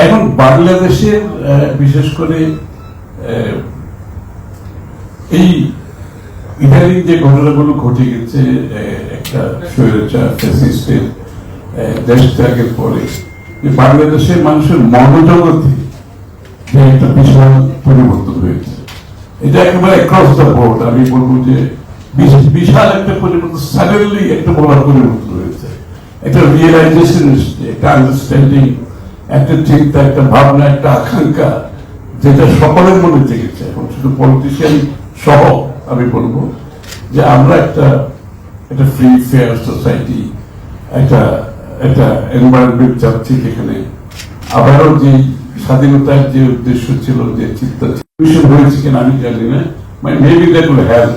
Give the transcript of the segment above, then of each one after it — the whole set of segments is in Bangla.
এখন বাংলাদেশের বিশেষ করে এই ইদানিং যে ঘটনাগুলো ঘটে গেছে একটা স্বৈরাচার ফ্যাসিস্টের দেশ ত্যাগের পরে বাংলাদেশের মানুষের মনোজগতে একটা বিশাল পরিবর্তন হয়েছে। এটা একেবারে অ্যাক্রস দ্য বোর্ড আমি বলবো যে বিশাল একটা পরিবর্তন, সাডেনলি একটা বড় পরিবর্তন হয়েছে। একটা রিয়েলাইজেশন এসছে, একটা আন্ডারস্ট্যান্ডিং, একটা চিন্তা, একটা ভাবনা, একটা আকাঙ্ক্ষা যেটা সকলের মনে জেগেছে। এখন শুধু পলিটিশিয়ান সহ আমি বলবো যে আমরা একটা ফ্রি ফেয়ার সোসাইটি, একটা এনভায়রনমেন্ট চাচ্ছি যেখানে আবারও যে স্বাধীনতার যে উদ্দেশ্য ছিল, যে চিন্তা হয়েছে কিনা আমি জানি না, মেবি দ্যাট উইল হেল্প।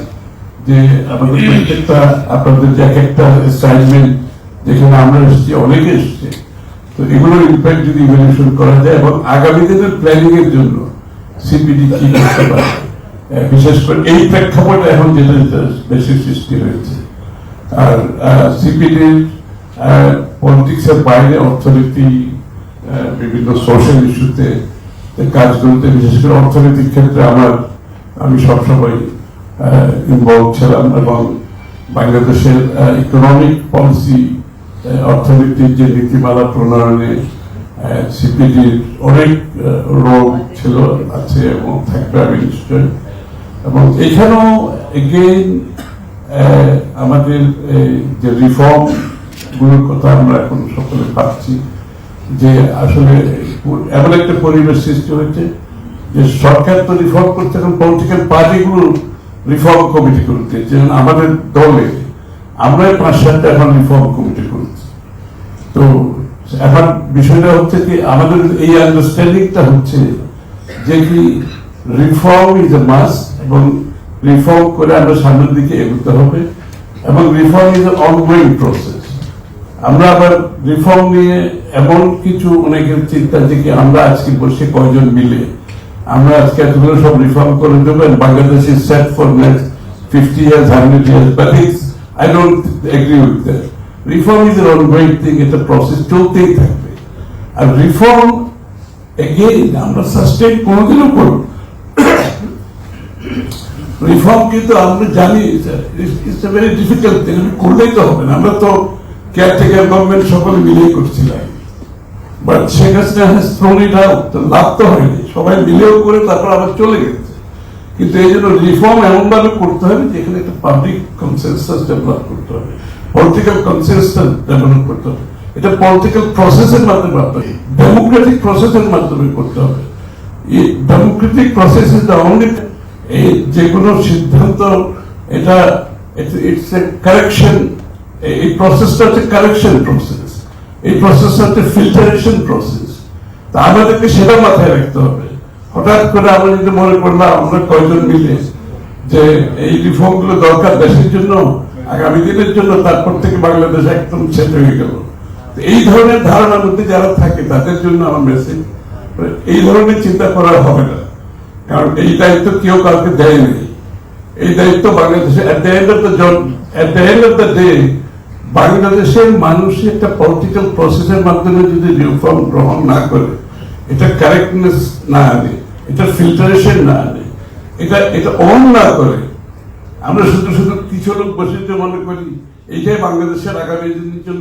যে আমাদের প্রত্যেকটা আপনাদের যে এক একটা অ্যাসাইনমেন্ট যেখানে আমরা এসেছি, অনেকে এসছে, তো এগুলোর ইম্প্যাক্ট যদি ইভ্যালুয়েশন করা যায় এবং আগামী দিনের প্ল্যানিং এর জন্য সিপিডি কি করতে পারে, বিশেষ করে এই প্রেক্ষাপটে এখন যেটা বেশি সৃষ্টি হয়েছে। আর সিপিডির পলিটিক্সের বাইরে অর্থনীতি, বিভিন্ন সোশ্যাল ইস্যুতে কাজগুলোতে, বিশেষ করে অর্থনৈতিক ক্ষেত্রে আমি সবসময় ইনভলভ ছিলাম এবং বাংলাদেশের ইকোনমিক পলিসি, অর্থনীতির যে নীতিমালা প্রণয়নে সিপিডির অনেক রোল ছিল, আছে এবং থাকবে আমি নিশ্চয়। এবং এখানেও এগেইন আমাদের যে রিফর্ম গুলোর কথা আমরা এখন সকলে ভাবছি, যে আসলে এমন একটা পরিবেশ সৃষ্টি হয়েছে যে সরকার তো রিফর্ম করছে, এখন পলিটিক্যাল পার্টিগুলো রিফর্ম কমিটি করতে, যেমন আমাদের দলে আমরা 5-7টা এখন রিফর্ম কমিটি করছি। তো এখন বিষয়টা হচ্ছে কি, আমাদের এই আন্ডারস্ট্যান্ডিংটা হচ্ছে যে কি রিফর্ম ইজ এ মাস্ট, এবং রিফর্ম করে আমরা সামনের দিকে এগোতে হবে, এবং reform is a ongoing process. আমরা আবার রিফর্ম নিয়ে এমন কিছু অনেকের চিন্তা যে কি আমরা আজকে বসে কয়জন মিলে আমরা আজকে এতগুলো সব রিফর্ম করে দেবো, Bangladesh is set for next 50 years, 100 years, but I don't agree with that. Reform is an ongoing thing, it's a process, চলতেই থাকবে। আর রিফর্ম এগেইন আমরা সাস্টেইন কোনোদিনও করব। রিফর্ম কিন্তু আমরা জানি it's a very difficult thing, করলেই তো হবে না। আমরা তো কেয়ারটেকার গভর্নমেন্ট সকলে মিলেই করছিলাম, but Sheikh Hasina has thrown it out, তো লাভ তো হয়নি, সবাই মিলেও করে তারপর আবার চলে গেছে। কিন্তু এই জন্য রিফর্ম এমন ভাবে করতে হবে যেখানে একটা পাবলিক কনসেনসাস ডেভেলপ করতে হবে, পলিটিক্যাল কনসেনসাস ডেভেলপ করতে হবে। এটা পলিটিক্যাল প্রসেসের মাধ্যমে করতে হবে, ডেমোক্রেটিক প্রসেসের মাধ্যমে করতে হবে। এই Democratic process is the only, এই যে কোনো সিদ্ধান্ত এটা ইটস এ কারেকশন, এই প্রসেসটা হচ্ছে কারেকশন প্রসেস, এই প্রসেসটা হচ্ছে ফিল্টারেশন প্রসেস। তা আমাদেরকে সেটা মাথায় রাখতে হবে। হঠাৎ করে আমরা যদি মনে করলাম আমরা কয়জন মিলে যে এই রিফর্ম গুলো দরকার দেশের জন্য, আগামী দিনের জন্য, তারপর থেকে বাংলাদেশ একদম সেট হয়ে গেল, এই ধরনের ধারণার মধ্যে যারা থাকে তাদের জন্য আমার মেসেজ, এই ধরনের চিন্তা করা হবে না। কারণ এই দায়িত্ব কেউ কাউকে দেয়নি, এই দায়িত্ব বাংলাদেশে at the end of the day বাংলাদেশের মানুষ একটা পলিটিক্যাল প্রসেসের মাধ্যমে যদি রিফর্ম গ্রহণ না করে, এটা কারেক্টনেস না আনে, এটা ফিল্টারেশন না আনে, এটা অন না করে, আমরা শুধু কিছু লোক বসে মনে করি এইটাই বাংলাদেশের আগামী দিনের জন্য